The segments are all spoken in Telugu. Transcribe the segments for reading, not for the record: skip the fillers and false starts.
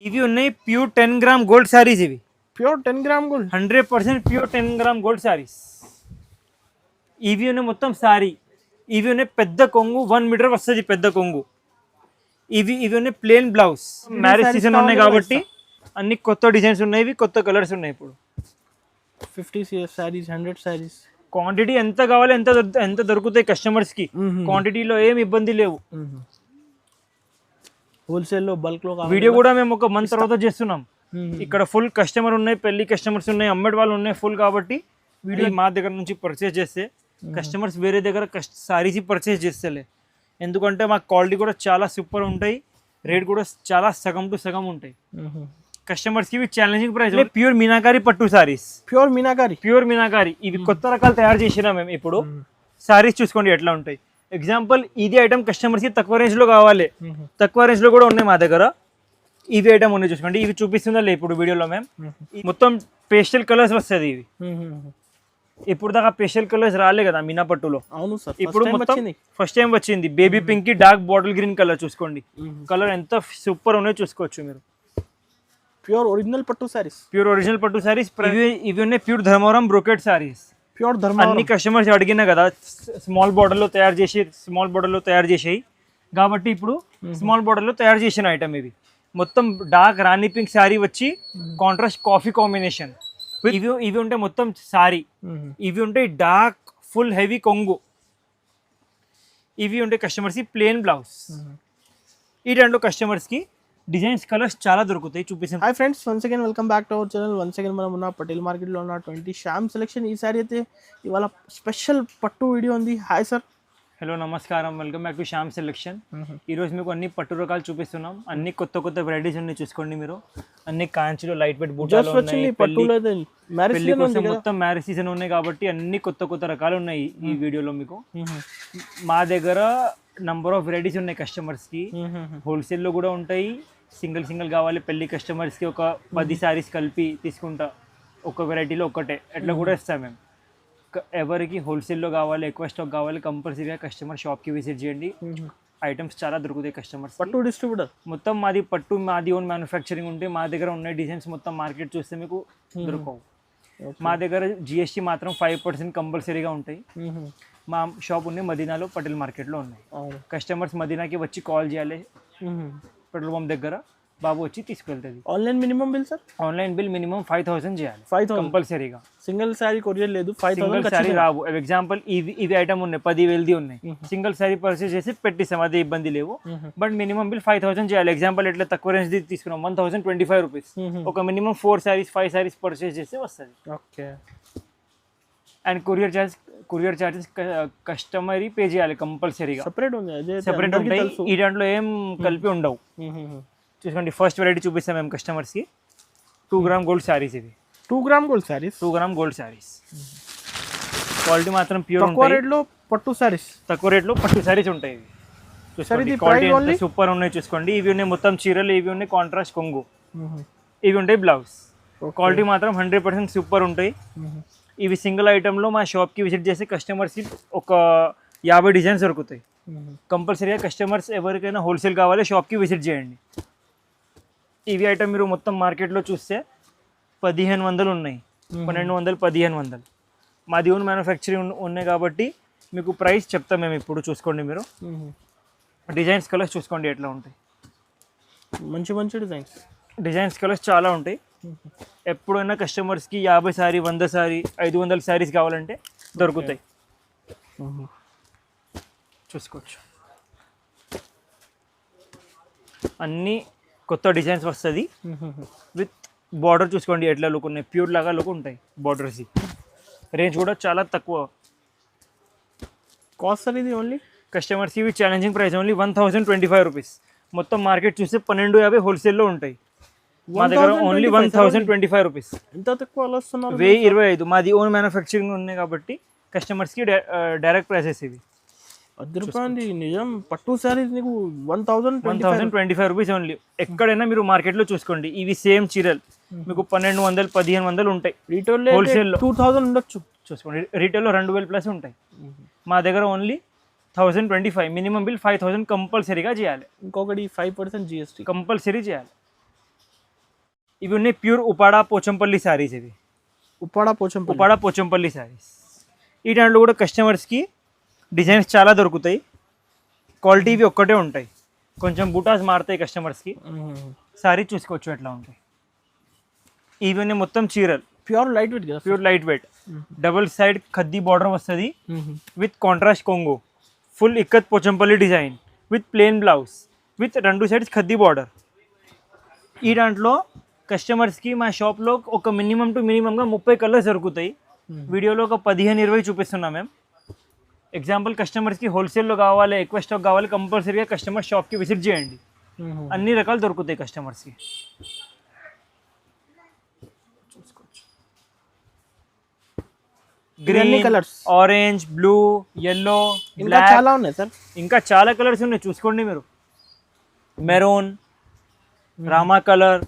ఇవి ఉన్నాయి ప్యూర్ 10 గ్రామ్ గోల్డ్ శారీస్. ఇవి pure 10 gram gold 100% pure 10 gram gold saris. ఇవి ఉన్నాయి మొత్తం శారీ. ఇవి ఉన్నాయి పెద్ద కొంగు 1 మీటర్ వస్తుంది పెద్ద కొంగు. ఇవి ఉన్నాయి ప్లేన్ బ్లౌజ్. మ్యారేజ్ సీజన్ ఉన్నాయి కాబట్టి అన్ని కొత్త డిజైన్స్ ఉన్నాయి, ఇవి కొత్త కలర్స్ ఉన్నాయి. ఇప్పుడు 50 శారీస్ 100 శారీస్ క్వాంటిటీ ఎంత కావాలి ఎంత దొరుకుతాయి కస్టమర్స్కి. క్వాంటిటీలో ఏం ఇబ్బంది లేవు. హోల్సేల్లో బల్క్లో వీడియో కూడా మేము ఒక మంత్ తర్వాత చేస్తున్నాం. ఇక్కడ ఫుల్ కస్టమర్ ఉన్నాయి, పెళ్లి కస్టమర్స్ ఉన్నాయి, అమ్మేటి వాళ్ళు ఉన్నాయి ఫుల్. కాబట్టి వీడియో మా దగ్గర నుంచి పర్చేస్ చేస్తే కస్టమర్స్ వేరే దగ్గర సారీస్ పర్చేస్ చేస్తలే. ఎందుకంటే మా క్వాలిటీ కూడా చాలా సూపర్ ఉంటాయి, రేట్ కూడా చాలా సగం టు సగం ఉంటాయి. కస్టమర్స్ కి ఛాలెంజింగ్ ప్రైస్. ప్యూర్ మీనాకారి పట్టు సారీస్. ప్యూర్ మీనాకారి ఇవి కొత్త రకాలు తయారు చేసినా మేము. ఇప్పుడు సారీస్ చూసుకోండి ఎట్లా ఉంటాయి. ఎగ్జాంపుల్ ఇది ఐటమ్ కస్టమర్స్ కి తక్కువ రేంజ్ లో కావాలి, తక్కువ రేంజ్ లో కూడా ఉన్నాయి మా దగ్గర. ఇవి ఐటమ్ ఉన్నాయి చూసుకోండి. ఇవి చూపిస్తుందా లే ఇప్పుడు వీడియోలో మేము. మొత్తం పేస్టల్ కలర్స్ వస్తుంది. ఇవి ఇప్పుడు దాకా పేస్టల్ కలర్స్ రాలే కదా మీనా పట్టులో. అవును సార్, ఇప్పుడు మొత్తం ఫస్ట్ టైం వచ్చింది. బేబీ పింక్ కి డార్క్ బాటిల్ గ్రీన్ కలర్ చూసుకోండి. కలర్ ఎంత సూపర్ ఉన్నాయో చూసుకోవచ్చు మీరు. ప్యూర్ ఒరిజినల్ పట్టు సారీస్. ఇవి ఉన్నాయి ప్యూర్ ధర్మవరం బ్రోకెట్ సారీస్. అన్ని కస్టమర్స్ అడిగినా కదా స్మాల్ బార్డర్ లో తయారు చేసాయి కాబట్టి ఇప్పుడు స్మాల్ బార్డర్ లో తయారు చేసిన ఐటమ్. ఇవి మొత్తం డార్క్ రాణి పింక్ శారీ వచ్చి కాంట్రాస్ట్ కాఫీ కాంబినేషన్. ఇవి ఉంటాయి మొత్తం సారీ. ఇవి ఉంటాయి డార్క్ ఫుల్ హెవీ కొంగు. ఇవి ఉంటాయి కస్టమర్స్ కి ప్లేన్ బ్లౌజ్. ఈ రెండు కస్టమర్స్ కి డిజైన్స్ కలర్స్ చాలా దొరుకుతాయి. చూపిస్తాను. Hi friends, once again welcome back to our channel. Once again మనం ఉన్న పటేల్ మార్కెట్లో ఉన్న 20 శ్యామ్ సెలెక్షన్. ఈ సారీ అయితే ఇవాళ స్పెషల్ పట్టు వీడియో ఉంది. Hi sir. హలో నమస్కారం, welcome back to Shyam selection. ఈరోజు మీకు అన్ని పట్టు రకాలు చూపిస్తున్నాం. అన్ని కొత్త వెరైటీస్ ఉన్నాయి చూసుకోండి మీరు. అన్ని కాంచిలో లైట్ వెయిట్ బూటాలు ఉన్నాయి. పెళ్లి కోసం మొత్తం మ్యారేజ్ సీజన్ ఉన్నాయి కాబట్టి అన్ని కొత్త రకాలు ఉన్నాయి ఈ వీడియోలో మీకు. మా దగ్గర నంబర్ ఆఫ్ వెరైటీస్ ఉన్నాయి కస్టమర్స్ కి. హోల్సేల్ లో కూడా ఉంటాయి, సింగిల్ కావాలి పెళ్లి కస్టమర్స్ కి ఒక 10 సారీస్ కలిపి తీసుకుంటా ఒక వెరైటీలో ఒకటే ఎట్లా కూడా ఇస్తాం మేము. ఎవరికి హోల్సేల్లో కావాలి, ఎక్కువ స్టాక్ కావాలి, కంపల్సరీగా కస్టమర్ షాప్కి విజిట్ చేయండి. ఐటమ్స్ చాలా దొరుకుతాయి కస్టమర్స్. పట్టు డిస్ట్రిబ్యూటర్ మొత్తం మాది ఓన్ మ్యానుఫ్యాక్చరింగ్ ఉంటే మా దగ్గర ఉన్న డిజైన్స్ మొత్తం మార్కెట్ చూస్తే మీకు దొరకవు. మా దగ్గర GST మాత్రం 5% కంపల్సరీగా ఉంటాయి. మా షాప్ ఉంది మదీనాలో, పటేల్ మార్కెట్లో ఉన్నాయి. కస్టమర్స్ మదీనాకి వచ్చి కాల్ చేయాలి. పెట్రోల్ పంప్ దగ్గర బాబు వచ్చి తీసుకెళ్తుంది. Online minimum bill sir? Online bill minimum 5,000 చేయాలి. 5,000 కంపల్సరీగా. సింగిల్ శారీ కొరియర్ లేదు. 5,000 శారీ రావు. ఎగ్జాంపుల్ ఇవి ఐటమ్ ఉన్నాయి 10,000ది ఉన్నాయి. సింగిల్ శారీ పర్చేస్ చేసి పెట్టిస్తాం, అదే ఇబ్బంది లేవు. బట్ మినిమం బిల్ 5,000 చేయాలి. ఎగ్జాంపుల్ ఎట్లా తక్కువ రేంజ్ తీసుకున్నాం 1,025 రూపీస్. ఒక మినిమం 4 సారీస్ 5 సారీస్ పర్చేస్ చేస్తే వస్తుంది. Okay. And courier charges customer pay చేయాలి కంపల్సరీగా. సెపరేట్ ఉంటాయి. ఈ దాంట్లో ఏం కలిపి ఉండవు. చూసుకోండి ఫస్ట్ వెరైటీ చూపిస్తాం మేము కస్టమర్స్కి. 2 గ్రామ్ గోల్డ్ శారీస్. ఇవి 2 గ్రామ్ గోల్డ్ శారీస్. క్వాలిటీ మాత్రం ప్యూర్. తక్కువ రేట్లో పట్టు శారీస్ ఉంటాయి. క్వాలిటీ సూపర్ ఉన్నాయి చూసుకోండి. ఇవి ఉన్నాయి మొత్తం చీరలు, ఇవి ఉన్నాయి కాంట్రాస్ట్ కొంగు, ఇవి ఉంటాయి బ్లౌజ్. క్వాలిటీ మాత్రం 100% సూపర్ ఉంటాయి. ఇవి సింగిల్ ఐటెంలో మా షాప్కి విజిట్ చేసి కస్టమర్స్కి ఒక 50 డిజైన్స్ దొరుకుతాయి. కంపల్సరీగా కస్టమర్స్ ఎవరికైనా హోల్సేల్ కావాలి షాప్కి విజిట్ చేయండి. ఇవి ఐటమ్ మీరు మొత్తం మార్కెట్లో చూస్తే 1,500 ఉన్నాయి, 1,200, 1,500. మాది ఓన్ మ్యానుఫ్యాక్చరింగ్ ఉన్నాయి కాబట్టి మీకు ప్రైస్ చెప్తాం మేము. ఇప్పుడు చూసుకోండి మీరు డిజైన్స్ కలర్స్ చూసుకోండి ఎట్లా ఉంటాయి. మంచి డిజైన్స్ కలర్స్ చాలా ఉంటాయి. ఎప్పుడైనా కస్టమర్స్కి 50 సారీ, 100 సారీ, 500 సారీస్ కావాలంటే దొరుకుతాయి. చూసుకోవచ్చు అన్నీ కొత్త డిజైన్స్ వస్తుంది. విత్ బార్డర్ చూసుకోండి ఎట్లా లుక్ ఉన్నాయి, ప్యూర్ లాగా లుక్ ఉంటాయి బార్డర్స్. రేంజ్ కూడా చాలా తక్కువ. కాస్ట్ ఇది ఓన్లీ కస్టమర్స్ ఇవి ఛాలెంజింగ్ ప్రైస్ ఓన్లీ 1,025 రూపీస్. మొత్తం మార్కెట్ చూస్తే 1250 హోల్సేల్లో ఉంటాయి. మా దగ్గర ఓన్లీ 1,025 రూపీస్. ఎంత తక్కువ వస్తున్నారు? 1,025. మాది ఓన్ మ్యానుఫ్యాక్చరింగ్ ఉన్నాయి కాబట్టి కస్టమర్స్కి డైరెక్ట్ ప్రైసెస్ ఇవి. నిజం పట్టు సారీస్ నీకు 1,025 రూపీస్ ఓన్లీ. ఎక్కడైనా మీరు మార్కెట్లో చూసుకోండి ఇవి సేమ్ చీరలు మీకు 1,200, 1,500 ఉంటాయి. రీటైల్ హోల్సేల్లో 2,000 ఉండొచ్చు. చూసుకోండి రీటైల్లో 2,000 ప్లస్ ఉంటాయి. మా దగ్గర ఓన్లీ 1,025. మినిమం బిల్ 5,000 కంపల్సరీగా చేయాలి. ఇంకొకటి 5% GST కంపల్సరీ చేయాలి. ఇవి ఉన్నాయి ప్యూర్ ఉపాడా పోచంపల్లి శారీస్. ఇవి ఉప్పాడ పోచంపల్లి శారీస్. ఈ దాంట్లో కూడా కస్టమర్స్కి డిజైన్స్ చాలా దొరుకుతాయి. క్వాలిటీ ఇవి ఒక్కటే ఉంటాయి, కొంచెం బూటాస్ మారుతాయి కస్టమర్స్కి. శారీ చూసుకోవచ్చు ఎట్లా ఉంటాయి. ఇవన్నీ మొత్తం చీరలు ప్యూర్ లైట్ వెయిట్ కదా, pure light weight. Double side ఖద్దీ బార్డర్ వస్తుంది విత్ కాంట్రాస్ట్ కొంగు, full ikat Pochampally design with plain blouse with 2 sides ఖద్దీ బార్డర్. ఈ దాంట్లో కస్టమర్స్కి మా షాప్లో ఒక మినిమం టు మినిమంగా 30 కలర్స్ దొరుకుతాయి. వీడియోలో ఒక 15-20 చూపిస్తున్నాం మేము. ఎగ్జాంపుల్ కస్టమర్స్కి హోల్సేల్లో కావాలి, ఎక్కువ స్టాక్ కావాలి, కంపల్సరీగా కస్టమర్ షాప్కి విజిట్ చేయండి. అన్ని రకాలు దొరుకుతాయి కస్టమర్స్కి. Green colours, orange, blue, yellow, ఇంకా చాలా ఉన్నాయి సార్. ఇంకా చాలా కలర్స్ ఉన్నాయి, చూసుకోండి మీరు. మెరూన్, రామా కలర్,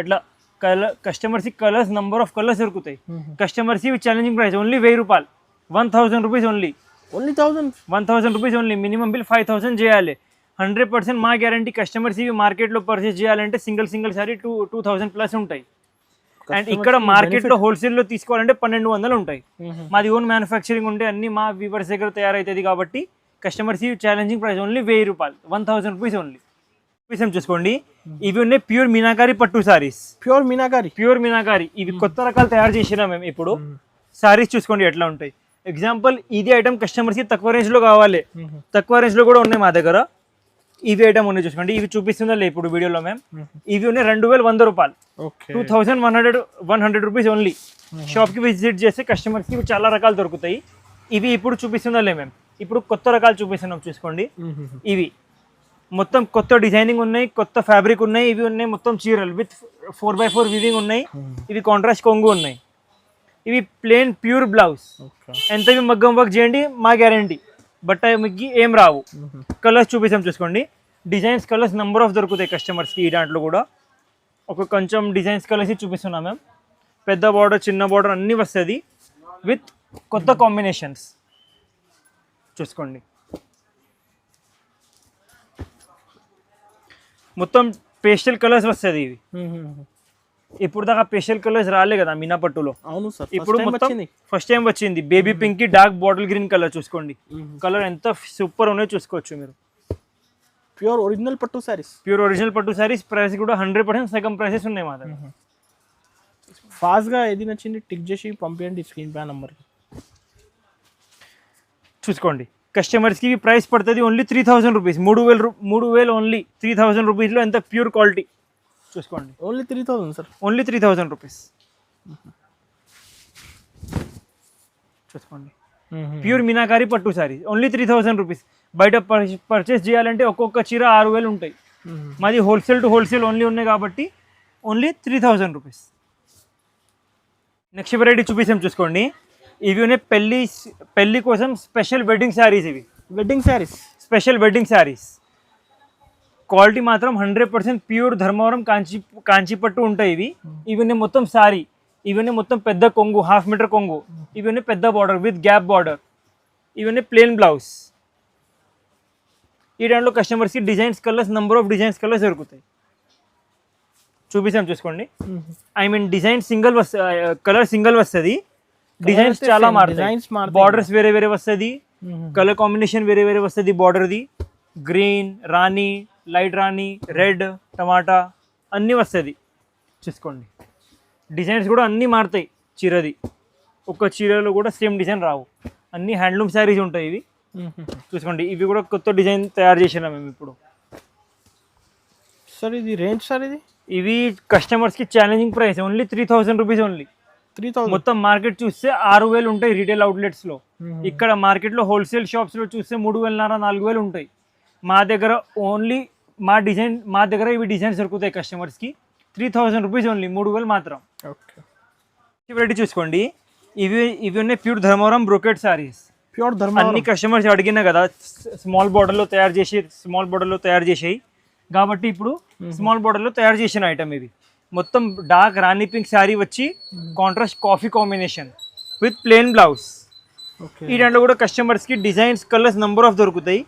ఎట్లా కలర్ కస్టమర్స్కి కలర్స్ నంబర్ ఆఫ్ కలర్స్ దొరుకుతాయి. కస్టమర్స్కి ఇవి ఛాలెంజింగ్ ప్రైస్ ఓన్లీ 1000 రూపాయలు, 1000 rupees only. 1000 rupees only. Minimum bill 5000 చేయాలి. 100% మా గ్యారంటీ. కస్టమర్స్ ఇవి మార్కెట్లో పర్చేస్ చేయాలంటే సింగిల్ సారీ 2000 ప్లస్ ఉంటాయి. అండ్ ఇక్కడ మార్కెట్లో హోల్సేల్లో తీసుకోవాలంటే 1200 ఉంటాయి. మాది ఓన్ మ్యానుఫ్యాక్చరింగ్ ఉంటే అన్ని మా వీవర్స్ దగ్గర తయారవుతుంది కాబట్టి కస్టమర్స్ ఇవి ఛాలెంజింగ్ ప్రైస్ ఓన్లీ 1000 రూపాయలు, 1000 రూపీస్ ఓన్లీ. చూసుకోండి, ఇవి ఉన్నాయి ప్యూర్ మీనాకారి పట్టు సారీస్. ప్యూర్ మీనాకారి ఇవి కొత్త రకాలు తయారు చేసినా మేము ఇప్పుడు. సారీస్ చూసుకోండి ఎట్లా ఉంటాయి. ఎగ్జాంపుల్ ఇది ఐటమ్ కస్టమర్స్కి తక్కువ రేంజ్లో కావాలి, తక్కువ రేంజ్లో కూడా ఉన్నాయి మా దగ్గర. ఇవి ఐటమ్ ఉన్నాయి చూసుకోండి. ఇవి చూపిస్తుందా ఇప్పుడు వీడియోలో మేము. ఇవి ఉన్నాయి 2100 రూపాయలు, 2100 రూపీస్ ఓన్లీ. షాప్కి విజిట్ చేస్తే కస్టమర్స్కి ఇవి చాలా రకాలు దొరుకుతాయి. ఇవి ఇప్పుడు చూపిస్తుందా మేము. ఇప్పుడు కొత్త రకాలు చూపిస్తున్నాం చూసుకోండి. ఇవి మొత్తం కొత్త డిజైనింగ్ ఉన్నాయి, కొత్త ఫ్యాబ్రిక్ ఉన్నాయి. ఇవి ఉన్నాయి మొత్తం చీరలు విత్ 4x4 వివింగ్ ఉన్నాయి. ఇవి కాంట్రాస్ట్ కొంగు ఉన్నాయి. ఇవి ప్లేన్ ప్యూర్ బ్లౌజ్. ఎంత మగ్గం వర్క్ చేయండి మా గ్యారంటీ. బట్ మీకు ఏం రావు. కలర్స్ చూపిస్తాం చూసుకోండి. డిజైన్స్ కలర్స్ నెంబర్ ఆఫ్ దొరుకుతాయి కస్టమర్స్కి. ఈ దాంట్లో కూడా ఒక కొంచెం డిజైన్స్ కలర్స్ చూపిస్తున్నాం మేము. పెద్ద బార్డర్, చిన్న బార్డర్ అన్నీ వస్తుంది విత్ కొత్త కాంబినేషన్స్ చూసుకోండి. మొత్తం పేస్టల్ కలర్స్ వస్తుంది ఇవి. ఇప్పుడు దాకా పేస్టల్ కలర్స్ రాలే కదా మీనా పట్టులో. అవును సార్, ఇప్పుడు మొత్తం ఫస్ట్ టైం వచ్చింది. బేబీ పింక్ కి డార్క్ బాటిల్ గ్రీన్ కలర్ చూసుకోండి. కలర్ ఎంత సూపర్ ఉన్నాయో చూసుకోవచ్చు మీరు. ప్యూర్ ఒరిజినల్ పట్టు సారీస్. ప్రైస్ కూడా 100% సగం ప్రైసెస్ ఉన్నాయి మా దగ్గర. ఫాస్ట్గా ఏది నచ్చింది టిక్ చేసి పంపించండి స్క్రీన్ పై నంబర్కి. చూసుకోండి కస్టమర్స్కి ప్రైస్ పడుతుంది ఓన్లీ 3000 రూపీస్. 3000 ఓన్లీ. 3000 రూపీస్లో ఎంత ప్యూర్ క్వాలిటీ చూసుకోండి. ఓన్లీ 3000 సార్, ఓన్లీ 3000 రూపీస్ చూసుకోండి. ప్యూర్ మీనాకారి పట్టు సారీ ఓన్లీ 3000 రూపీస్. బయట పర్చేస్ చేయాలంటే ఒక్కొక్క చీర 6000 ఉంటాయి. మాది హోల్సేల్ టు హోల్సేల్ ఓన్లీ ఉన్నాయి కాబట్టి ఓన్లీ 3000 రూపీస్. నెక్స్ట్ వెరైటీ చూపిస్తాం చూసుకోండి. ఇవి ఉన్నాయి పెళ్లి కోసం స్పెషల్ వెడ్డింగ్ శారీస్. ఇవి స్పెషల్ వెడ్డింగ్ శారీస్. క్వాలిటీ మాత్రం 100% ప్యూర్ ధర్మవరం కాంచీ పట్టు ఉంటాయి ఇవి. ఇవన్నీ మొత్తం సారీ. ఇవన్నీ మొత్తం పెద్ద కొంగు, 1/2 మీటర్ కొంగు. ఇవన్నీ పెద్ద బార్డర్ విత్ గ్యాప్ బార్డర్. ఇవన్నీ ప్లెయిన్ బ్లౌజ్. ఈ దాంట్లో కస్టమర్స్కి designs colours number of designs colours దొరుకుతాయి. చూపిస్తాం చూసుకోండి. డిజైన్ కలర్ సింగిల్ వస్తుంది. డిజైన్స్ చాలా మారుతాయి. బార్డర్స్ వేరే వేరే వస్తుంది. కలర్ కాంబినేషన్ వేరే వేరే వస్తుంది. బార్డర్ది గ్రీన్, రాణి, లైట్ రాణి, రెడ్, టమాటా అన్నీ వస్తుంది చూసుకోండి. డిజైన్స్ కూడా అన్నీ మారుతాయి. చీరది ఒక్క చీరలో కూడా సేమ్ డిజైన్ రావు. అన్ని హ్యాండ్లూమ్ శారీస్ ఉంటాయి ఇవి చూసుకోండి. ఇవి కూడా కొత్త డిజైన్ తయారు చేసినాం మేము ఇప్పుడు. సార్ ఇది రేంజ్ సార్ ఇది. ఇవి కస్టమర్స్కి challenging price only 3000 rupees only. 3000. మొత్తం మార్కెట్ చూస్తే 6000 ఉంటాయి రీటైల్ అవుట్లెట్స్లో. ఇక్కడ మార్కెట్లో హోల్సేల్ షాప్స్లో చూస్తే 3500-4000 ఉంటాయి. మా దగ్గర ఓన్లీ మా దగ్గర ఇవి డిజైన్స్ దొరుకుతాయి కస్టమర్స్కి 3000 రూపీస్ ఓన్లీ. 3000 మాత్రం. ఓకే, వెరైటీ చూసుకోండి. ఇవి ఉన్నాయి ప్యూర్ ధర్మవరం బ్రోకెట్ సారీస్. అన్ని కస్టమర్స్ అడిగినా కదా స్మాల్ బార్డర్లో తయారు చేసాయి కాబట్టి ఇప్పుడు స్మాల్ బార్డర్లో తయారు చేసిన ఐటమ్ ఇవి. మొత్తం డార్క్ రాణి పింక్ శారీ వచ్చి contrast coffee combination with plain blouse. ఈ దాంట్లో కూడా కస్టమర్స్కి డిజైన్స్ కలర్స్ నెంబర్ ఆఫ్ దొరుకుతాయి.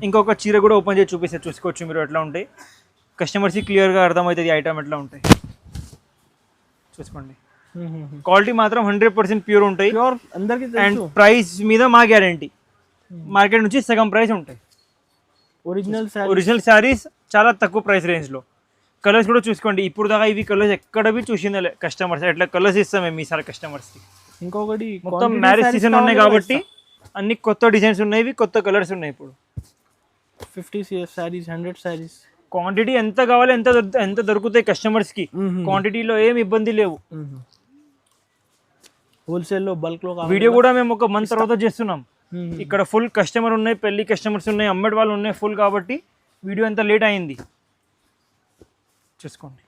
ఇంకొక చీర కూడా ఓపెన్ చేసి చూపిస్తే చూసుకోవచ్చు మీరు ఎట్లా ఉంటాయి. కస్టమర్స్కి క్లియర్గా అర్థమవుతుంది ఐటమ్ ఎట్లా ఉంటాయి. చూసుకోండి క్వాలిటీ మాత్రం 100% ప్యూర్ ఉంటాయి ప్యూర్ అందరికి అండ్ ప్రైస్ మీద మా గ్యారంటీ మార్కెట్ నుంచి సగం ప్రైస్ ఉంటాయి ఒరిజినల్ శారీస్ చాలా తక్కువ ప్రైస్ రేంజ్లో కలర్స్ కూడా చూసుకోండి ఇప్పుడు దాకా ఇవి కలర్స్ ఎక్కడ బి చూసిందే కస్టమర్స్ ఎట్లా కలర్స్ ఇస్తాం మేము ఈసారి కస్టమర్స్కి ఇంకొకటి మొత్తం మ్యారేజ్ సీజన్ ఉన్నాయి కాబట్టి అన్ని కొత్త డిజైన్స్ ఉన్నాయి కొత్త కలర్స్ ఉన్నాయి ఇప్పుడు 50 sarees 100 sarees క్వాంటిటీ ఎంత కావాలి ఎంత దొరుకుతాయి కస్టమర్స్కి క్వాంటిటీలో ఏం ఇబ్బంది లేవు హోల్సేల్లో బల్క్లో వీడియో కూడా మేము ఒక మంత్ తర్వాత చేస్తున్నాం ఇక్కడ ఫుల్ కస్టమర్ ఉన్నాయి పెళ్లి కస్టమర్స్ ఉన్నాయి అమ్మడి వాళ్ళు ఉన్నాయి ఫుల్ కాబట్టి వీడియో ఎంత లేట్ అయింది చూసుకోండి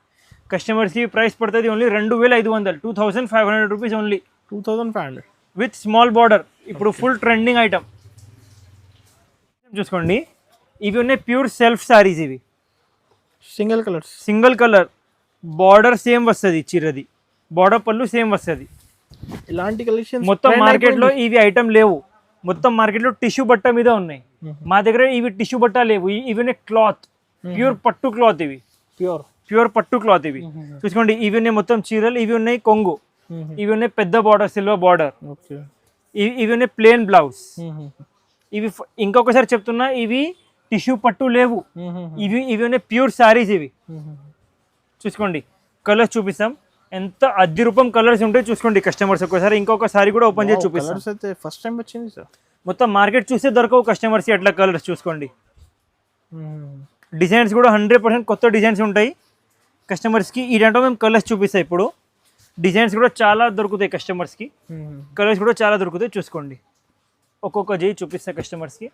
కస్టమర్స్కి ప్రైస్ పడుతుంది only 2500 2500 rupees only 2500 with small border ఇప్పుడు ఫుల్ ట్రెండింగ్ ఐటమ్ చూసుకోండి ఇవి ఉన్నాయి ప్యూర్ సెల్ఫ్ సారీస్ ఇవి సింగిల్ కలర్ బార్డర్ సేమ్ వస్తుంది చీరది బార్డర్ పళ్ళు సేమ్ వస్తుంది ఇలాంటి కలెక్షన్ మొత్తం మార్కెట్లో ఇవి ఐటమ్ లేవు మొత్తం మార్కెట్లో టిష్యూ బట్ట మీద ఉన్నాయి మా దగ్గర ఇవి టిష్యూ బట్ట లేవు ఇవి క్లాత్ ప్యూర్ పట్టు క్లాత్ ఇవి ప్యూర్ పట్టు క్లాత్ ఇవి చూసుకోండి ఇవి ఉన్నాయి మొత్తం చీరలు ఇవి ఉన్నాయి కొంగు ఇవి ఉన్నాయి పెద్ద బార్డర్ సిల్వర్ బార్డర్ ఇవి ఉన్నాయి ప్లేన్ బ్లౌజ్ ఇవి ఇంకొకసారి చెప్తున్నా ఇవి టిష్యూ పట్టు లేవు ఇవి ఉన్నాయి ప్యూర్ సారీస్ ఇవి చూసుకోండి కలర్స్ చూపిస్తాం ఎంత అద్దె రూపం కలర్స్ ఉంటాయి చూసుకోండి కస్టమర్స్ ఒకసారి ఇంకొకసారి కూడా ఓపెన్ చేసి చూపిస్తాం ఫస్ట్ టైం వచ్చింది సార్ మొత్తం మార్కెట్ చూస్తే దొరకవు కస్టమర్స్ ఎట్లా కలర్స్ చూసుకోండి డిజైన్స్ కూడా 100% కొత్త డిజైన్స్ ఉంటాయి కస్టమర్స్కి ఈ దాంట్లో మేము కలర్స్ చూపిస్తాం ఇప్పుడు డిజైన్స్ కూడా చాలా దొరుకుతాయి కస్టమర్స్కి కలర్స్ కూడా చాలా దొరుకుతాయి చూసుకోండి ఒక్కొక్క జై చూపిస్తా కస్టమర్స్కి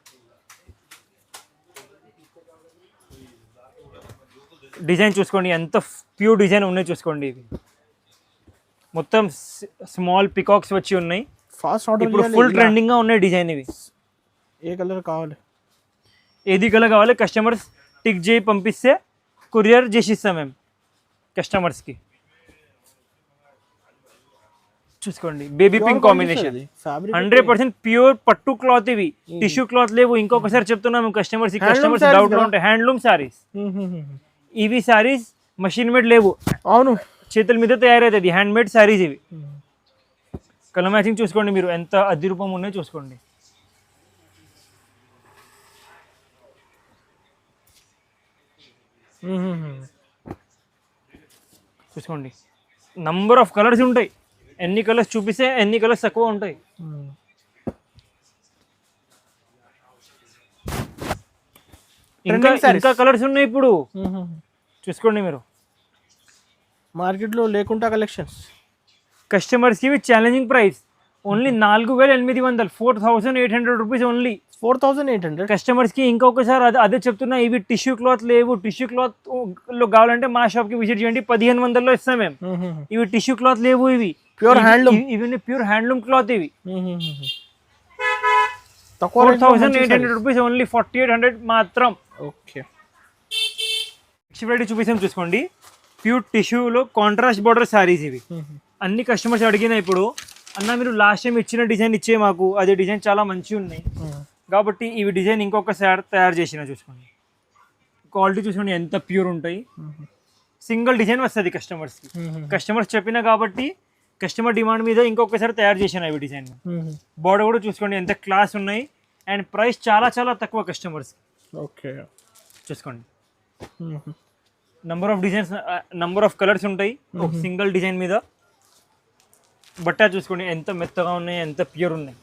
డిజైన్ చూసుకోండి ఎంత ప్యూర్ డిజైన్ ఉన్నాయి చూసుకోండి ఇవి మొత్తం స్మాల్ పికాక్స్ వచ్చి ఉన్నాయి ఇప్పుడు ఫుల్ ట్రెండింగ్గా ఉన్నాయి డిజైన్ ఇవి ఏ కలర్ కావాలి ఏది కలర్ కావాలి కస్టమర్స్ టిక్ చేయి పంపిస్తే కొరియర్ చేసి ఇస్తాం మేము కస్టమర్స్కి చూసుకోండి బేబీ పింక్ కాంబినేషన్ 100% ప్యూర్ పట్టు క్లాత్ ఇవి టిష్యూ క్లాత్ లేవు ఇంకొకసారి చెప్తున్నాము కస్టమర్స్ డౌట్ ఉంటాయి హ్యాండ్లూమ్ సారీస్ ఇవి సారీస్ మషిన్ మేడ్ లేవు అవును చేతుల మీద తయారవుతుంది హ్యాండ్ మేడ్ సారీస్ ఇవి కలర్ మ్యాచింగ్ చూసుకోండి మీరు ఎంత అద్దె రూపం ఉన్నాయో చూసుకోండి చూసుకోండి నంబర్ ఆఫ్ కలర్స్ ఉంటాయి ఎన్ని కలర్స్ చూపిస్తే ఎన్ని కలర్స్ తక్కువ ఉంటాయి ఇంకా కలర్స్ ఉన్నాయి ఇప్పుడు చూసుకోండి మీరు మార్కెట్లో లేకుండా కలెక్షన్స్ కస్టమర్స్కి ఇవి challenging price only 4800 4800 rupees only 4800 కస్టమర్స్కి ఇంకొకసారి అదే చెప్తున్నా ఇవి టిష్యూ క్లాత్ లేవు టిష్యూ క్లాత్ లో కావాలంటే మా షాప్కి విజిట్ చేయండి 1500లో ఇస్తాం మేము ఇవి టిష్యూ క్లాత్ లేవు ఇవి ప్యూర్ హ్యాండ్లూమ్ ఇవి ప్యూర్ హ్యాండ్లూమ్ క్లాత్ ఇవి 4800 రూపీస్ ఓన్లీ 4800 మాత్రం ఓకే వెరైటీ చూపిస్తాం చూసుకోండి ప్యూర్ టిష్యూలో కాంట్రాస్ట్ బార్డర్ సారీస్ ఇవి అన్ని కస్టమర్స్ అడిగిన ఇప్పుడు అన్న మీరు లాస్ట్ టైం ఇచ్చిన డిజైన్ ఇచ్చే మాకు అదే డిజైన్ చాలా మంచిగా ఉన్నాయి కాబట్టి ఇవి డిజైన్ ఇంకొకసారి తయారు చేసిన చూసుకోండి క్వాలిటీ చూసుకోండి ఎంత ప్యూర్ ఉంటాయి సింగిల్ డిజైన్ వస్తుంది కస్టమర్స్ చెప్పిన కాబట్టి కస్టమర్ డిమాండ్ మీద ఇంకొకసారి తయారు చేసిన ఇవి డిజైన్ బార్డర్ కూడా చూసుకోండి ఎంత క్లాస్ ఉన్నాయి అండ్ ప్రైస్ చాలా చాలా తక్కువ కస్టమర్స్ ఓకే చూసుకోండి number of designs number of colours ఉంటాయి ఒక సింగిల్ డిజైన్ మీద బట్ట చూసుకోండి ఎంత మెత్తగా ఉన్నాయి ఎంత ప్యూర్ ఉన్నాయి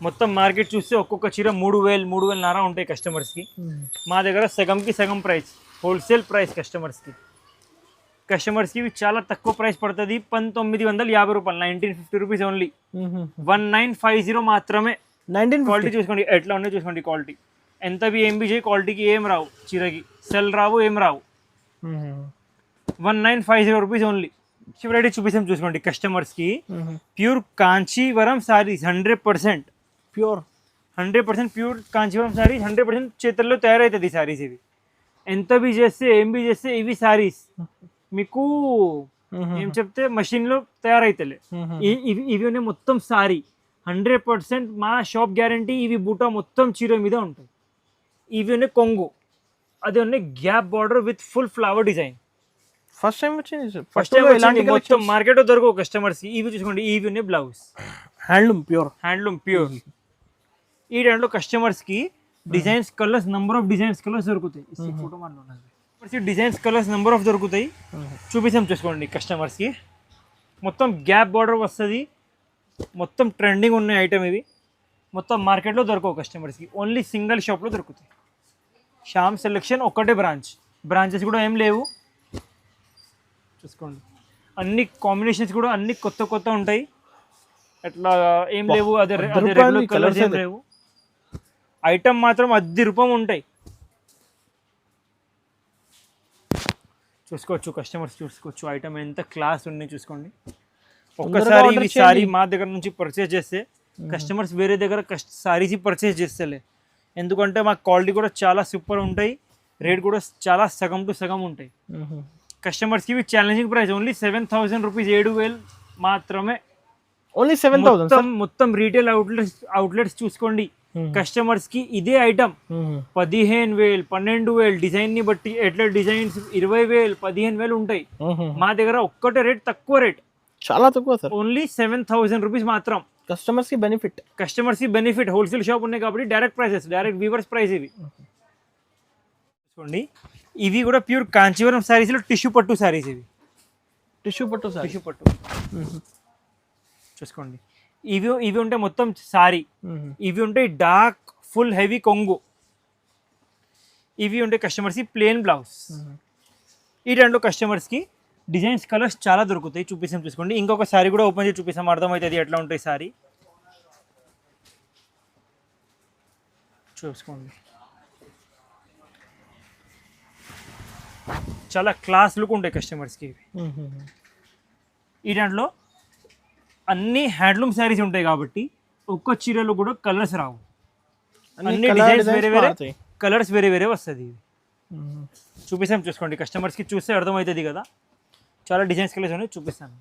మొత్తం మార్కెట్ చూస్తే ఒక్కొక్క చీర 3000 3500 ఉంటాయి కస్టమర్స్కి మా దగ్గర సగంకి సగం ప్రైస్ హోల్సేల్ ప్రైస్ కస్టమర్స్కి ఇవి చాలా తక్కువ ప్రైస్ పడుతుంది 1950 రూపాయలు 1950 రూపీస్ ఓన్లీ 1950 మాత్రమే క్వాలిటీ చూసుకోండి ఎట్లా ఉన్నాయో చూసుకోండి క్వాలిటీ ఎంత బి ఏం బి చేయి క్వాలిటీకి ఏం రావు చీరకి సెల్ రావు ఏం రావు 1950 రూపీస్ ఓన్లీ వెరైటీ చూపిస్తాం చూసుకోండి కస్టమర్స్కి ప్యూర్ కాంచీవరం సారీస్ 100% ప్యూర్ కాంచీవరం సారీస్ 100% చేతుల్లో తయారవుతుంది సారీస్ ఇవి ఎంత బి చేస్తే ఏం బి చేస్తే ఇవి సారీస్ మీకు ఏం చెప్తే మషిన్లో తయారైతలే ఇవి మొత్తం సారీ 100% మా షాప్ గ్యారంటీ ఇవి బూటా మొత్తం చీర మీద ఉంటాయి ఇవి కొంగు అదే ఉన్నాయి gap border with full flower design first time వచ్చింది ఫస్ట్ టైం ఇలాంటి మొత్తం మార్కెట్లో దొరకవు కస్టమర్స్ కి. ఇవి చూసుకోండి, ఇవి ఉన్నాయి బ్లౌజ్ హ్యాండ్లూమ్ ప్యూర్. ఈ దాంట్లో కస్టమర్స్ కి designs colours number of designs colours దొరుకుతాయి. ఫోటో మాట్లాడుతున్నది డిజైన్స్ కలర్స్ నెంబర్ ఆఫ్ దొరుకుతాయి. చూపిస్తాం చూసుకోండి కస్టమర్స్ కి. మొత్తం గ్యాప్ బార్డర్ వస్తుంది, మొత్తం ట్రెండింగ్ ఉన్న ఐటమ్ ఇవి. మొత్తం మార్కెట్లో దొరకవు కస్టమర్స్కి, ఓన్లీ సింగిల్ షాప్లో దొరుకుతాయి. శ్యామ్ సెలెక్షన్ ఒక్కటే బ్రాంచెస్ కూడా ఏం లేవు. చూసుకోండి అన్ని కాంబినేషన్స్ కూడా అన్ని కొత్త ఉంటాయి. అట్లా ఏం లేవు, అదే రెగ్యులర్ కలర్స్ ఏం లేవు. ఐటమ్ మాత్రం 10 రూపాయలు ఉంటాయి. చూసుకోవచ్చు కస్టమర్స్, చూసుకోవచ్చు ఐటమ్ ఎంత క్లాస్ ఉన్నాయి చూసుకోండి. ఒక్కసారి ఇవి సారీ మా దగ్గర నుంచి పర్చేస్ చేస్తే కస్టమర్స్ వేరే దగ్గర సారీస్ పర్చేస్ చేస్తలే. ఎందుకంటే మా క్వాలిటీ కూడా చాలా సూపర్ ఉంటాయి, రేట్ కూడా చాలా సగం టు సగం ఉంటాయి. కస్టమర్స్కి ఇవి ఛాలెంజింగ్ ప్రైస్ ఓన్లీ 7,000 రూపీస్, 7,000 మాత్రమే. ఓన్లీ 7,000. మొత్తం రీటైల్ అవుట్లెట్స్ చూసుకోండి. కస్టమర్స్ కి ఇదే ఐటమ్ 15,000, 12,000 డిజైన్ ని బట్టి ఎట్లా డిజైన్స్ 20,000, 15,000 ఉంటాయి. మా దగ్గర ఒక్కటే రేట్, తక్కువ రేట్, చాలా తక్కువ సార్. ఓన్లీ 7,000 రూపీస్ మాత్రం. కస్టమర్స్ కి బెనిఫిట్. హోల్సేల్ షాప్ ఉన్నాయి కాబట్టి direct prices, direct weavers price ఇవి. చూడండి ఇవి కూడా ప్యూర్ కాంచీవరం సారీస్ లో టిష్యూ పట్టు సారీస్. ఇవి టిష్యూ పట్టు చూసుకోండి. ఇవి ఉంటాయి మొత్తం సారీ. ఇవి ఉంటాయి డార్క్ ఫుల్ హెవీ కొంగు. ఇవి ఉంటాయి కస్టమర్స్కి ప్లేన్ బ్లౌజ్. ఈ రెండు కస్టమర్స్కి డిజైన్స్ కలర్స్ చాలా దొరుకుతాయి. చూపిస్తాం చూసుకోండి. ఇంకొక సారీ కూడా ఓపెన్ చేసి చూపిస్తాం, అర్థమవుతుంది ఎట్లా ఉంటాయి సారీ. చూసుకోండి చాలా క్లాస్ లుక్ ఉంటాయి కస్టమర్స్కి ఇవి. ఈ దాంట్లో అన్ని హ్యాండ్లూమ్ శారీస్ ఉంటాయి కాబట్టి ఒక్క చీరలో కూడా కలర్స్ రావు. అన్ని డిజైన్స్ వేరే వేరే వస్తుంది. చూపిస్తాం చూసుకోండి, కస్టమర్స్కి చూస్తే అర్థమవుతుంది కదా. చాలా డిజైన్స్ కలర్స్ ఉన్నాయి, చూపిస్తాను.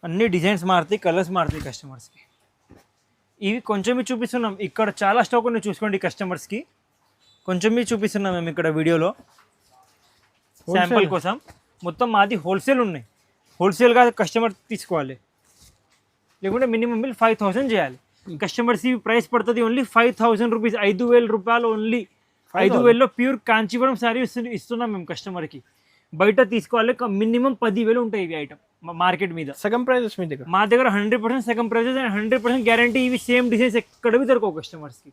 అన్ని డిజైన్స్ మారుతాయి, కలర్స్ మారుతాయి కస్టమర్స్కి. ఇవి కొంచెం చూపిస్తున్నాం, ఇక్కడ చాలా స్టాక్ ఉన్నాయి చూసుకోండి. కస్టమర్స్కి కొంచెం చూపిస్తున్నాం మేము ఇక్కడ వీడియోలో శాంపుల్ కోసం. మొత్తం మాది హోల్సేల్ ఉన్నాయి, హోల్సేల్గా కస్టమర్ తీసుకోవాలి, లేకుంటే మినిమం బిల్ 5,000 చేయాలి. కస్టమర్స్ ప్రైస్ పడుతుంది ఓన్లీ 5,000 రూపీస్, 5,000 రూపాయలు ఓన్లీ. 5,000లో ప్యూర్ కాంచీవరం శారీ ఇస్తున్నాం మేము కస్టమర్కి. బయట తీసుకోవాలి మినిమం 10,000 ఉంటాయి ఇవి ఐటమ్ మార్కెట్ మీద. సగం ప్రైజెస్ మీ దగ్గర. మా దగ్గర 100% సగం ప్రైజెస్ అండ్ 100% గ్యారంటీ. ఇవి సేమ్ డిజైన్స్ ఎక్కడవి దొరకవు కస్టమర్స్కి.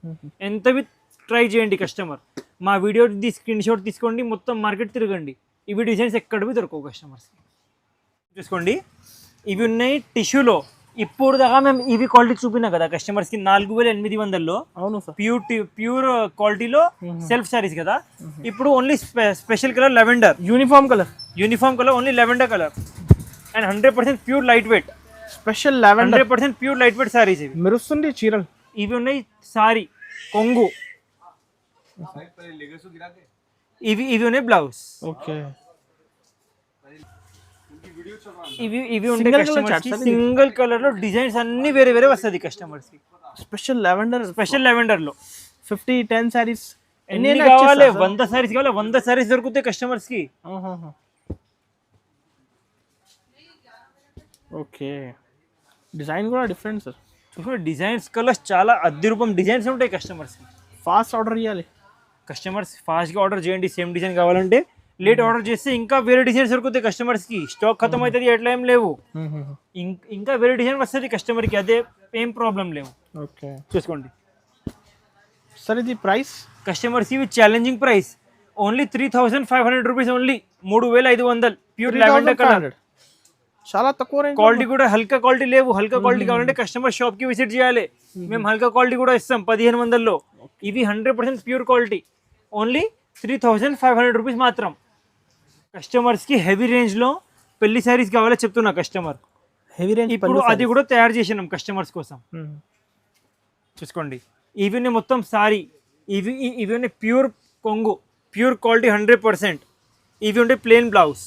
ఎంతవి ట్రై చేయండి కస్టమర్, మా వీడియో స్క్రీన్ షాట్ తీసుకోండి, మొత్తం మార్కెట్ తిరగండి. ఇవి డిజైన్స్ ఎక్కడవి దొరకవు కస్టమర్స్కి. చూసుకోండి ఇవి ఉన్నాయి టిష్యూలో. ఇప్పుడు దాకా మేము ఇవి క్వాలిటీ చూపినా కదా కస్టమర్స్కి 4,800లో. అవును సార్, ప్యూర్ క్వాలిటీలో సెల్ఫ్ సారీస్ కదా. ఇప్పుడు only special colour lavender, uniform colour only lavender colour and 100% pure light wait. Special lavender 100% pure light wait saris. ఇవి మెరుస్తుంది చీరలు. ఇవి ఉన్నాయి సారీ కొంగు. ఇవి ఉన్నాయి బ్లౌజ్. ఓకే, ఇవి ఉంటాయి కస్టమర్స్ కి. సింగిల్ కలర్ లో డిజైన్స్ అన్ని వేరే వేరే వస్తుంది కస్టమర్స్ కి. స్పెషల్ లెవెండర్ లో 10 సారీస్ ఎన్ని కావాలి? 100 సారీస్ కావాలి, 100 సారీస్ దొరుకుతాయి కస్టమర్స్ కి. ఓకే, డిజైన్ కూడా డిఫరెంట్ సార్. డిజైన్స్ కలర్స్ చాలా అద్భుతం డిజైన్స్ ఉంటాయి కస్టమర్స్ కి. ఫాస్ట్ ఆర్డర్ ఇవ్వాలి కస్టమర్స్, ఫాస్ట్గా ఆర్డర్ చేయండి. సేమ్ డిజైన్ కావాలంటే లేట్ ఆర్డర్ చేస్తే ఇంకా వేరే డిజైన్స్ దొరుకుతాయి కస్టమర్స్కి. స్టాక్ ఖతం అవుతుంది, ఎట్లా ఏం లేవు, ఇంకా వేరే డిజైన్ వస్తుంది కస్టమర్కి. అదే ఏం ప్రాబ్లం లేవు. ఓకే, చూసుకోండి సార్. ఇది ప్రైస్ కస్టమర్స్ ఇవి challenging price only 3,500 rupees, only 3,500. Pure lavender colour, చాలా తక్కువ రేంజ్. క్వాలిటీ కూడా హల్కా క్వాలిటీ లేవు. హల్కా క్వాలిటీ కావాలంటే కస్టమర్ షాప్కి విజిట్ చేయాలి. మేము హల్కా క్వాలిటీ కూడా ఇస్తాం 1,500లో. ఇవి 100% ప్యూర్ క్వాలిటీ, ఓన్లీ 3,500 రూపీస్ మాత్రం. కస్టమర్స్కి హెవీ రేంజ్లో పెళ్లి శారీస్ కావాలో చెప్తున్నా కస్టమర్. హెవీ రేంజ్ ఇప్పుడు అది కూడా తయారు చేసినాం కస్టమర్స్ కోసం. చూసుకోండి ఇవి మొత్తం సారీ. ఇవి ప్యూర్ కొంగు, ప్యూర్ క్వాలిటీ 100%. ఇవి ఉంటే ప్లేన్ బ్లౌజ్.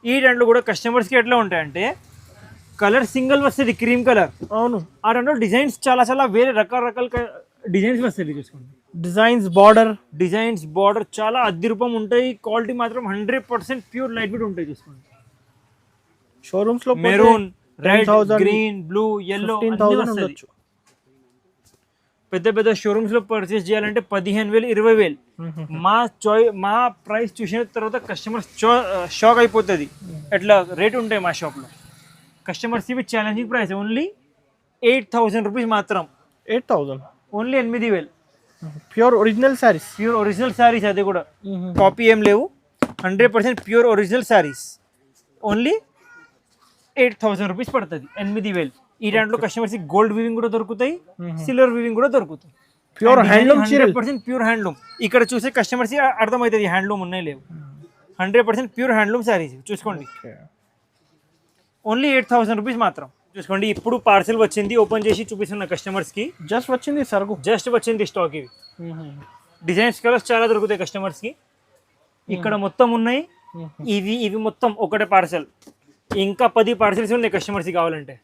ఈ దాంట్లో కూడా కస్టమర్స్కి ఎట్లా ఉంటాయంటే కలర్ సింగిల్ వస్తుంది, క్రీమ్ కలర్. అవును, ఆ దాంట్లో డిజైన్స్ చాలా వేరే రకరకాల డిజైన్స్ వస్తుంది. చూసుకోండి డిజైన్స్ బార్డర్ డిజైన్స్ బార్డర్ చాలా అద్దిరూపం ఉంటాయి. క్వాలిటీ మాత్రం 100% ప్యూర్ లైట్ వెయిట్ ఉంటాయి. చూసుకోండి, షోరూమ్స్ లో maroon, red, 10,000, green, blue, yellow 15,000 ఉండొచ్చు. పెద్ద పెద్ద షోరూమ్స్ లో పర్చేస్ చేయాలంటే 15,000, 20,000. మా ప్రైస్ చూసిన తర్వాత కస్టమర్స్ షాక్ అయిపోతుంది. ఎట్లా రేట్ ఉంటాయి మా షాప్లో. కస్టమర్స్ ఇవి ఛాలెంజింగ్ ప్రైస్ ఓన్లీ 8,000 రూపీస్ మాత్రం. 8,000 only 8,000. Pure original saris. Pure original saris, అది కూడా కాపీ ఏం లేవు. 100% pure original saris. Only 8,000 rupees పడుతుంది. 8,000. ఈ దాంట్లో కస్టమర్స్ గోల్డ్ వీవింగ్ కూడా దొరుకుతాయి, సిల్వర్ వీవింగ్ కూడా దొరుకుతాయి. Pure handloom, 100% pure handloom. ఇక్కడ చూసే కస్టమర్స్ అర్థమవుతుంది హ్యాండ్లూమ్ ఉన్నాయి లేవు. 100% ప్యూర్ హ్యాండ్లూమ్ శారీస్ చూసుకోండి. ఓన్లీ 8,000 రూపీస్ మాత్రం. చూసుకోండి, ఇప్పుడు పార్సెల్ వచ్చింది, ఓపెన్ చేసి చూపిస్తున్న కస్టమర్స్కి. జస్ట్ వచ్చింది సరుకు, జస్ట్ వచ్చింది స్టాక్. ఇవి డిజైన్స్ కలర్స్ చాలా దొరుకుతాయి కస్టమర్స్కి. ఇక్కడ మొత్తం ఉన్నాయి. ఇవి మొత్తం ఒకటే పార్సెల్. ఇంకా 10 పార్సెల్స్ ఉన్నాయి కస్టమర్స్కి కావాలంటే.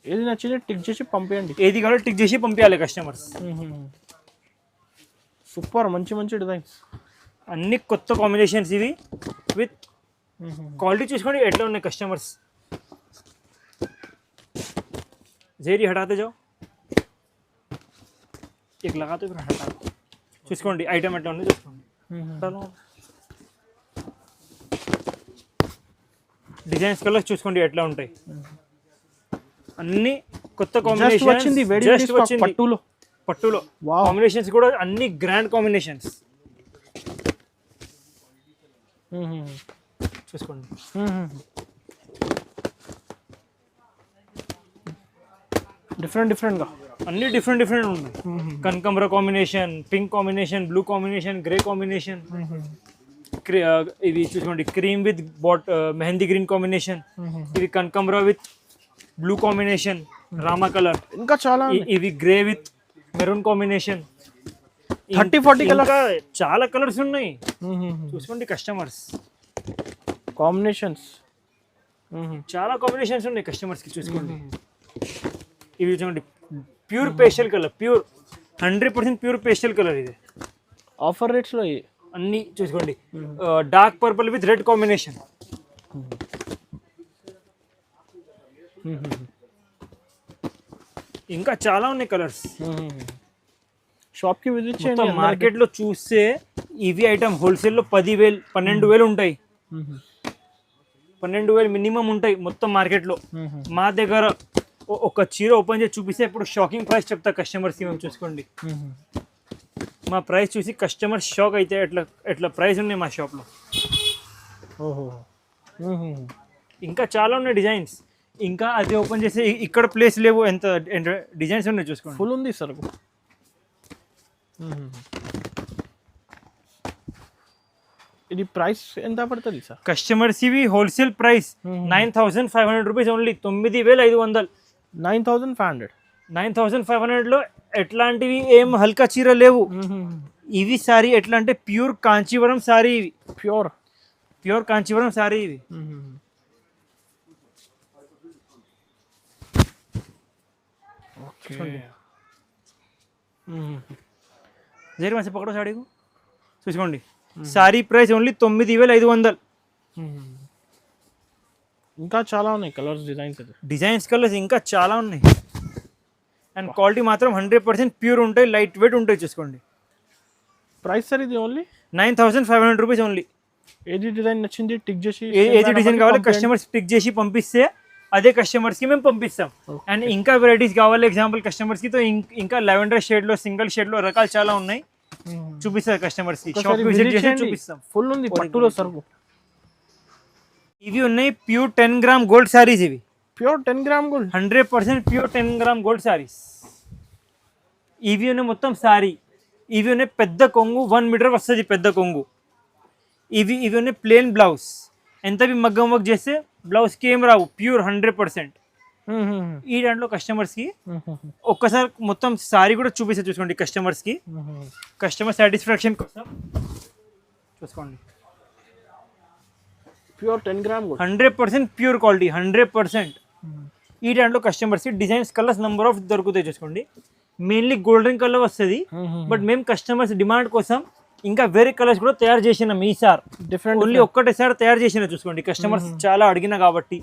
ఏది నచ్చింది టిక్ చేసి పంపించండి. ఏది కావాలో టిక్ చేసి పంపించాలి కస్టమర్స్. సూపర్, మంచి మంచి డిజైన్స్, అన్ని కొత్త కాంబినేషన్స్ ఇవి. విత్ क्वालिटी చూసుకోండి ఎట్లా ఉన్నాయి కస్టమర్స్. जेरी हटाते जाओ, एक लगाते फिर हटा. చూసుకోండి ఐటమ్ ఎట్లా ఉంది చూసుకోండి. డిజైన్స్ కలర్స్ చూసుకోండి ఎట్లా ఉంటాయి. అన్ని కొత్త కాంబినేషన్స్ వచ్చింది. జస్ట్ వచ్చింది పట్టులో కాంబినేషన్స్ కూడా అన్ని గ్రాండ్ కాంబినేషన్స్. చూసుకోండి, డిఫరెంట్ గా అన్ని డిఫరెంట్ ఉన్నాయి. కనకంబర combination, pink combination, blue combination, grey combination. ఇవి చూసుకోండి cream with mehndi green combination. ఇది కనకంబర with blue combination, Rama colour. ఇంకా చాలా ఇవి grey with maroon combination. 30-40 colours, చాలా కలర్స్ ఉన్నాయి. చూసుకోండి కస్టమర్స్, కాంబినేషన్స్ చాలా కాంబినేషన్స్ ఉన్నాయి కస్టమర్స్ కి. చూసుకోండి, ఇవి చూడండి pure pastel colour, pure 100% pure pastel colour. ఇది ఆఫర్ రేట్స్ లో అన్ని చూసుకోండి. Dark purple with red combination. ఇంకా చాలా ఉన్నాయి కలర్స్. షాప్ కి విజిట్ చేయండి. మార్కెట్ లో చూస్తే ఇవి ఐటమ్ హోల్సేల్ లో 10,000, 12,000 ఉంటాయి. 12,000 మినిమం ఉంటాయి మొత్తం మార్కెట్ లో. మా దగ్గర ఒక చీర ఓపెన్ చేసి చూపిస్తే ఇప్పుడు షాకింగ్ ప్రైస్ చెప్తా కస్టమర్స్కి. మేము చూసుకోండి, మా ప్రైస్ చూసి కస్టమర్ షాక్ అయితే ఎట్లా ప్రైస్ ఉన్నాయి మా షాప్లో. ఇంకా చాలా ఉన్నాయి డిజైన్స్. ఇంకా అది ఓపెన్ చేసి ఇక్కడ ప్లేస్ లేవు, ఎంత డిజైన్స్ ఉన్నాయి చూసుకోండి. ఫుల్ ఉంది సార్. ఇది ప్రైస్ ఎంత పడుతుంది సార్ కస్టమర్స్? ఇవి హోల్సేల్ ప్రైస్ 9,500 రూపీస్ ఓన్లీ. 9,500. 9,500. 9,500లో ఎట్లాంటివి ఏం హల్కా చీర లేవు. ఇవి సారీ ఎట్లా అంటే ప్యూర్ కాంచీవరం సారీ. ఇవి ప్యూర్ కాంచీవరం సారీ. ఇవి జరి మంచి పక్కడో సాడీకు చూసుకోండి. Sorry price only 9,500. ఇంకా చాలా ఉన్నాయి కలర్స్, డిజైన్స్ కలర్స్ ఇంకా చాలా ఉన్నాయి. అండ్ క్వాలిటీ మాత్రం 100% ప్యూర్ ఉంటాయి, లైట్ వెయిట్ ఉంటాయి. చూసుకోండి ప్రైస్ సార్ ఇది ఓన్లీ 9,500 రూపీస్ ఓన్లీ. ఏది డిజైన్ నచ్చింది టిక్ చేసి, ఏది డిజైన్ కావాలి కస్టమర్స్ టిక్ చేసి పంపిస్తే అదే కస్టమర్స్కి మేము పంపిస్తాం. అండ్ ఇంకా వెరైటీస్ కావాలి ఎగ్జాంపుల్ కస్టమర్స్కి, తో ఇంకా లెవెండర్ షేడ్లో, సింగిల్ షేడ్లో రకాలు చాలా ఉన్నాయి. చూపిస్తారు కస్టమర్స్కి, షాప్ విజిట్ చేసి చూపిస్తాం. ఫుల్ ఉంది పట్టులో సరుకు. ఇవి ఉన్నాయి ప్యూర్ 10 గ్రామ్ గోల్డ్ సారీస్. ఇవి pure 10 gram gold, 100% pure 10 gram gold saris. ఇవి ఉన్నాయి మొత్తం సారీ. ఇవి ఉన్నాయి పెద్ద కొంగు, 1 మీటర్ వస్తుంది పెద్ద కొంగు. ఇవి ఉన్నాయి ప్లేన్ బ్లౌజ్. ఎంతవి మగ్గం వర్క్ చేస్తే బ్లౌజ్కి ఏం రావు, ప్యూర్ 100%. ఈ దాంట్లో కస్టమర్స్కి ఒక్కసారి మొత్తం సారీ కూడా చూపిస్తే చూసుకోండి కస్టమర్స్కి, కస్టమర్ సాటిస్ఫాక్షన్ కోసం. చూసుకోండి pure 10 gram gold, 100% pure quality, 100%. ఈ దాంట్లో కస్టమర్స్కి డిజైన్స్ కలర్స్ నెంబర్ ఆఫ్ దొరుకుతాయి. చూసుకోండి మెయిన్లీ గోల్డెన్ కలర్ వస్తుంది. బట్ మేము కస్టమర్స్ డిమాండ్ కోసం ఇంకా వేరే కలర్స్ కూడా తయారు చేసినాం ఈసారి. డిఫరెంట్ ఓన్లీ ఒక్కటేసారి తయారు చేసిన చూసుకోండి, కస్టమర్స్ చాలా అడిగిన కాబట్టి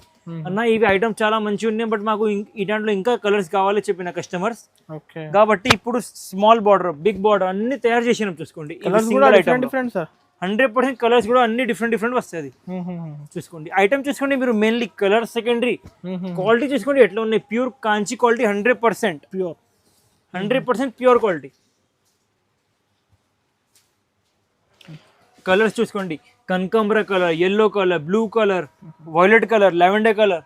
అన్న ఇవి ఐటమ్ చాలా మంచిగా ఉన్నాయి బట్ మాకు ఈ దాంట్లో ఇంకా కలర్స్ కావాలి చెప్పిన కస్టమర్స్. ఓకే, కాబట్టి ఇప్పుడు స్మాల్ బార్డర్, బిగ్ బార్డర్ అన్ని తయారు చేసినాం చూసుకోండి. కలర్స్ కూడా డిఫరెంట్ సార్. 100% కలర్స్ కూడా అన్ని డిఫరెంట్ వస్తుంది చూసుకోండి. ఐటమ్ చూసుకోండి మీరు, మెయిన్లీ కలర్ సెకండరీ, క్వాలిటీ చూసుకోండి ఎట్లా ఉన్నాయి. Pure Kanchi quality, 100% pure, 100% pure quality. Colours చూసుకోండి, కనకాంబర colour, yellow colour, blue colour, violet colour, lavender colour.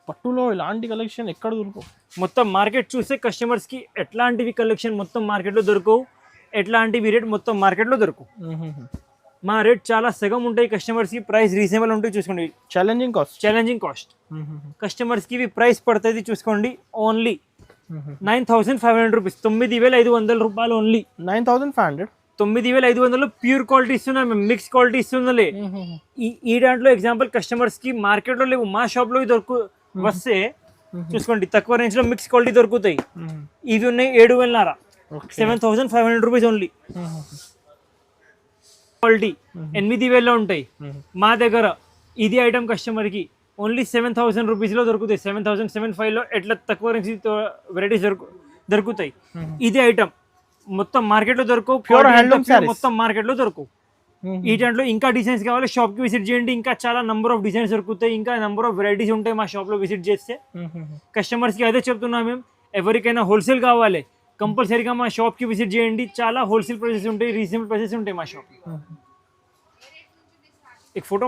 పట్టులో ఇలాంటి కలెక్షన్ ఎక్కడ దొరకవు. మొత్తం మార్కెట్ చూస్తే కస్టమర్స్కి ఎట్లాంటివి కలెక్షన్ మొత్తం మార్కెట్లో దొరకవు, ఎట్లాంటివి రేట్ మొత్తం మార్కెట్లో దొరకవు. మా రేట్ చాలా సగం ఉంటాయి కస్టమర్స్కి, ప్రైస్ రీజనబుల్ ఉంటాయి చూసుకోండి. ఛాలెంజింగ్ కాస్ట్ కస్టమర్స్కి ఇవి ప్రైస్ పడుతుంది చూసుకోండి. ఓన్లీ 9,500 రూపీస్, 9,500 రూపాయలు ఓన్లీ. 9,500, 9,500 ప్యూర్ క్వాలిటీ ఇస్తున్నాం మేము, మిక్స్ క్వాలిటీ ఇస్తుందలే. ఈ దాంట్లో ఎగ్జాంపుల్ కస్టమర్స్కి మార్కెట్లో లేవు, మా షాప్లో వస్తే చూసుకోండి తక్కువ రేంజ్లో మిక్స్ క్వాలిటీ దొరుకుతాయి. ఇవి ఉన్నాయి 7,500, 7,500 రూపీస్ ఓన్లీ. క్వాలిటీ 8,000లో ఉంటాయి మా దగ్గర. ఇది ఐటమ్ కస్టమర్కి ఓన్లీ 7,000 రూపీస్లో దొరుకుతాయి. 7,000-7,500లో ఎట్లా తక్కువ రేంజ్ వెరైటీస్ దొరుకుతాయి. ఇది ఐటమ్ మొత్తం మార్కెట్లో దొరకవు, ప్యూర్ హ్యాండ్లూమ్ సారీస్ మొత్తం మార్కెట్లో దొరకవు. ఈ దాంట్లో ఇంకా డిజైన్స్ కావాలి షాప్కి విజిట్ చేయండి, ఇంకా చాలా నంబర్ ఆఫ్ డిజైన్స్ దొరుకుతాయి, ఇంకా నంబర్ ఆఫ్ వెరైటీస్ ఉంటాయి మా షాప్లో విజిట్ చేస్తే. కస్టమర్స్కి అదే చెప్తున్నాం మేము, ఎవరికైనా హోల్సేల్ కావాలి కంపల్సరీగా మా షాప్కి విజిట్ చేయండి. చాలా హోల్సేల్ ప్రైసెస్ ఉంటాయి, రీజనబుల్ ప్రైసెస్ ఉంటాయి మా షాప్లో. एक फोटो